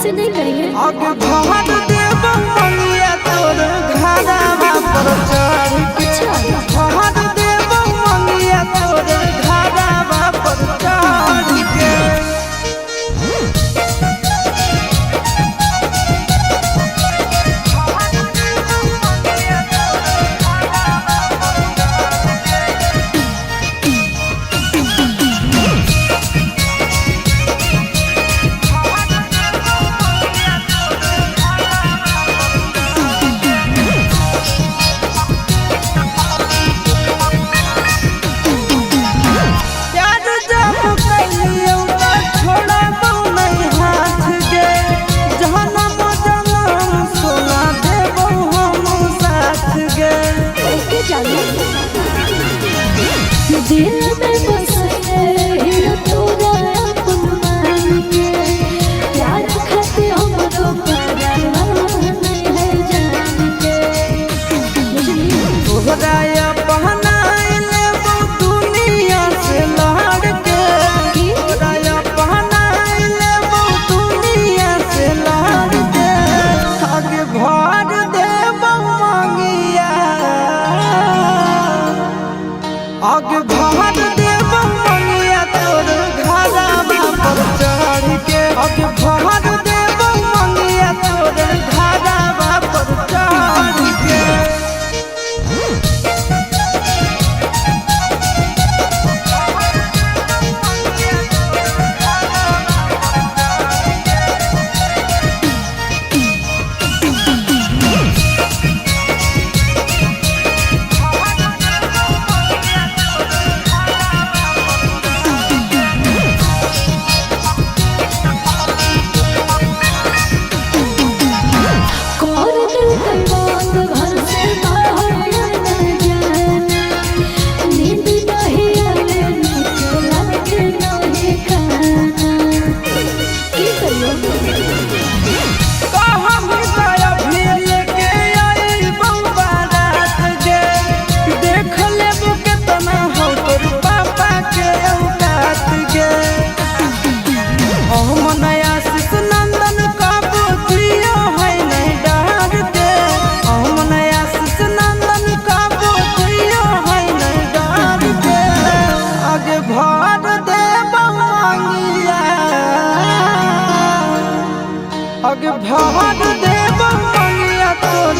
ऐसे नहीं करेंगे। आगे भाग देव मंगिया तोर घाड़ा पर चढ़ के भाग देव मंगिया तोर घाड़ा पर चढ़ के। दिल में बस है तोरा अपन मान के प्यार खाते हमरो परवाह नहीं है जान के। तोहरा पहनाइले वो दुनिया से लड़ के तोहरा पहनाइले वो दुनिया से लड़ के। आगे भर देव मंगिया आगे भाग देव मंगिया तोर घाड़ा पर चढ़ के। आगे भाग देव मंगिया तोर घाड़ा पर चढ़ के। आगे भाग देव मंगिया तोर